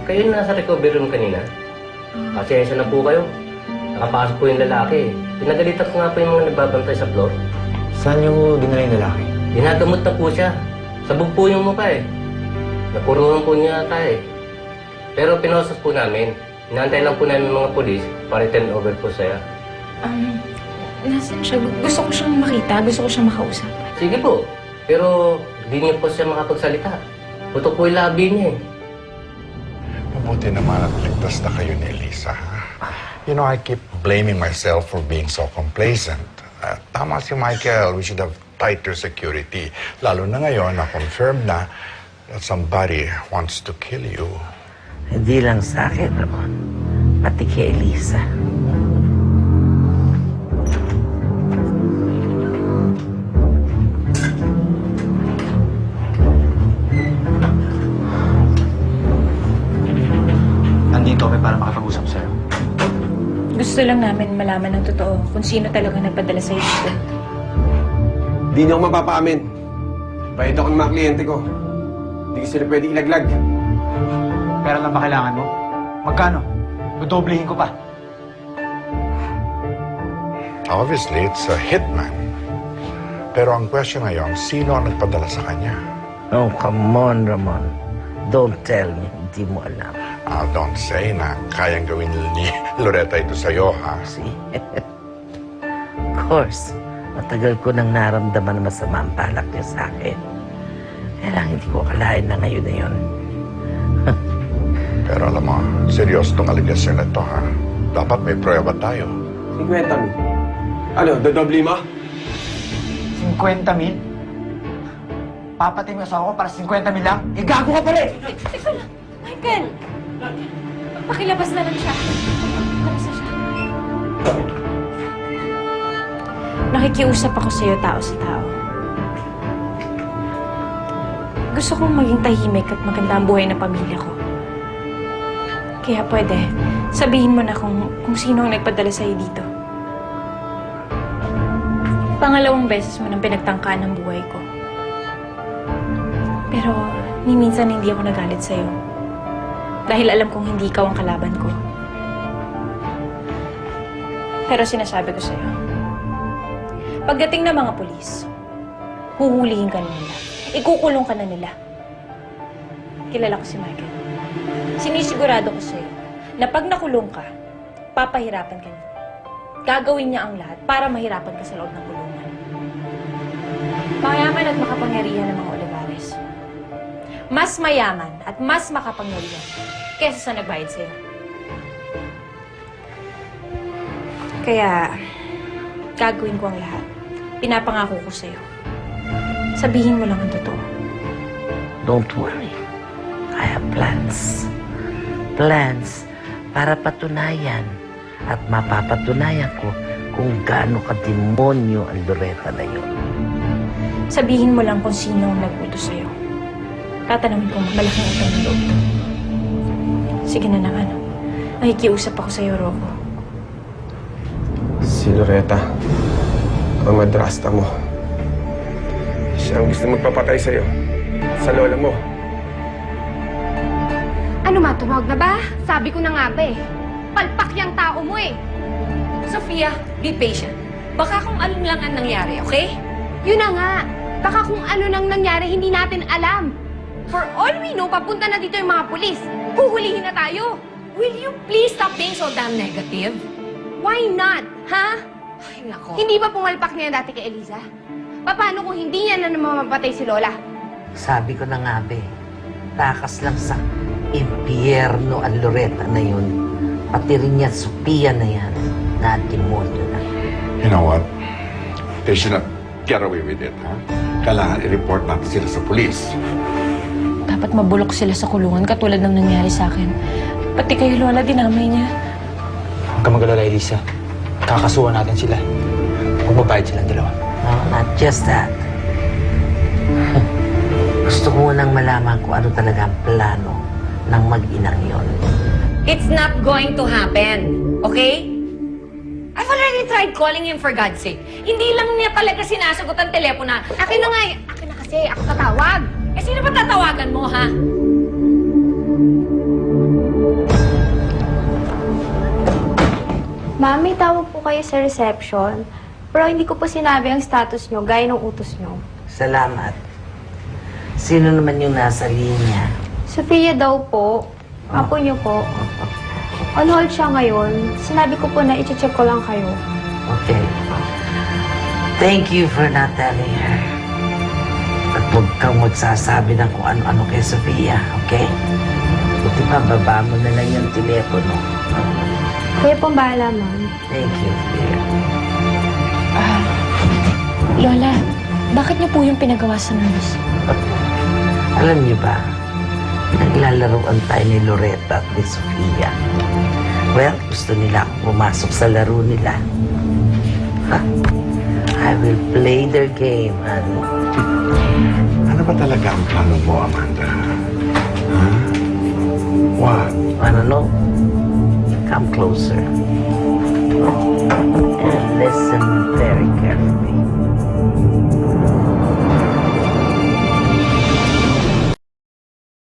Kayo yung nasa recovery room kanina? Pasensya na po kayo. Nakapasok po yung lalaki. Pinagalitan ko nga po yung mga nagbabantay sa floor. Saan yung dinala yung lalaki? Dinagamot na po siya. Sabog po yung mukha eh. Napuruhan po niya ata eh. Pero pinosas po namin. Inaantay lang po namin mga polis para turn over po sa'yo. Nasaan siya? Gusto ko siyang makita. Gusto ko siyang makausap. Sige po. Pero hindi niyo po siya makapagsalita. Putok po yung labi niya eh. Mabuti naman at ligtas na kayo ni Elisa. You know, I keep blaming myself for being so complacent. Tama si Michael, we should have tighter security. Lalo na ngayon na confirmed na that somebody wants to kill you. Hindi lang sa akin, Ramon. Pati kay Elisa. Nandito kami para makapag-usap sa'yo. Gusto lang namin malaman ng totoo kung sino talaga nagpadala sa'yo dito. Di niyo ako mapapaamin. Bayad ako ng mga kliyente ko. Hindi ko sila pwede ilaglag. Pera lang ba kailangan mo? Magkano? Dodoblehin ko pa. Obviously, it's a hitman. Pero ang question ngayon, sino ang nagpadala sa kanya? Oh, come on, Ramon. Don't tell me. Hindi mo alam. Don't say na kayang gawin ni Loretta ito sa'yo, ha? See? Of course. Matagal ko nang naramdaman na masama ang balak niya sa akin. Kaya lang hindi ko akalain na ngayon na yun. Pero alam mo, seryoso itong aligasyon na ito, ha? Dapat may prueba tayo. 50 mil. Ano, dodobli mo? 50,000? Papatay mo asawa ko para 50,000 lang? Eh, gago ka pala eh! Teka lang. Michael! Pakilabas na lang siya. Palabas na siya. Nakikiusap ako sa'yo, tao sa tao. Gusto kong maging tahimik at maganda ang buhay ng pamilya ko. Kaya pwede, sabihin mo na kung sino ang nagpadala sa'yo dito. Pangalawang beses mo nang pinagtangkaan ang buhay ko. Pero, ni minsan hindi ako nagalit sa'yo. Dahil alam kong hindi ikaw ang kalaban ko. Pero sinasabi ko sa'yo, pagdating ng mga pulis, huhulihin ka na nila. Ikukulong ka na nila. Kilala ko si Michael. Sinisigurado ko sa'yo na pag nakulong ka, papahirapan ka niya. Gagawin niya ang lahat para mahirapan ka sa loob ng kulungan. Mayaman at makapangyarihan ng mga Olivares. Mas mayaman at mas makapangyarihan kesa sa nagbayad sa'yo. Kaya, gagawin ko ang lahat. Pinapangako ko sa'yo. Sabihin mo lang ang totoo. Don't worry. I have plans. Plans para patunayan at mapapatunayan ko kung gaano ka-demonyo ang Loretta na yun. Sabihin mo lang kung sino ang nag-utos sa'yo. Tatanungin ko malaking utang ng loob to. Sige na naman. Nakikiusap ako sa'yo, Rocco. Si Loretta, ang madrasta mo. Siya ang gusto magpapatay sa'yo. Sa lola mo. Ano ma, tumawag na ba? Sabi ko na nga ba eh. Palpak yung tao mo eh. Sofia, be patient. Baka kung ano lang ang nangyari, okay? Yun na nga. Baka kung ano nang nangyari, hindi natin alam. For all we know, papunta na dito yung mga pulis. Huhulihin na tayo. Will you please stop being so damn negative? Why not? Ha? Ay, nako. Hindi ba pumalpak niya dati kay Eliza? Paano kung hindi niya na naman mapatay si Lola? Sabi ko na nga, be, takas lang sa impyerno ang Loretta na yun. Pati rin yan, Sophia na yan, na demonyo na. You know what? They should not get away with it, ha? Kailangan i-report natin sila sa police. Dapat mabulok sila sa kulungan katulad ng nangyari sa akin. Pati kayo, Lola, dinamay niya. Huwag ka mag-alala, Elisa. Kakasuhan natin sila. Magbabayad silang dalawa. No, not just that. Gusto ko munang malaman kung ano talaga ang plano ng mag-inang yon. It's not going to happen, okay? I've already tried calling him for God's sake. Hindi lang niya talaga sinasagot ang telepono. Akin na nga eh. Akin na kasi. Ako tatawag. Eh, sino ba tatawagan mo, ha? Ma'am, may tawag po kayo sa reception. Pero hindi ko po sinabi ang status nyo gaya ng utos nyo. Salamat. Sino naman yung nasa linya? Sophia daw po. Apo nyo po. On hold siya ngayon. Sinabi ko po na i-check ko lang kayo. Okay. Thank you for not telling her. At huwag kang magsasabi ng kung ano-ano kay Sofia, okay? Buti pa, baba mo na lang yung telepono. Kayo pong bahala, ma'am. Thank you, dear. Lola, bakit niyo po yung pinagawa sa nurse? Alam niyo ba, naglalaroan tayo ni Loretta at ni Sofia. Well, gusto nila akong pumasok sa laro nila. Ha? I will play their game, honey. Ano ba talaga ang plano mo, Amanda? Ha? What? I don't know. Come closer. And listen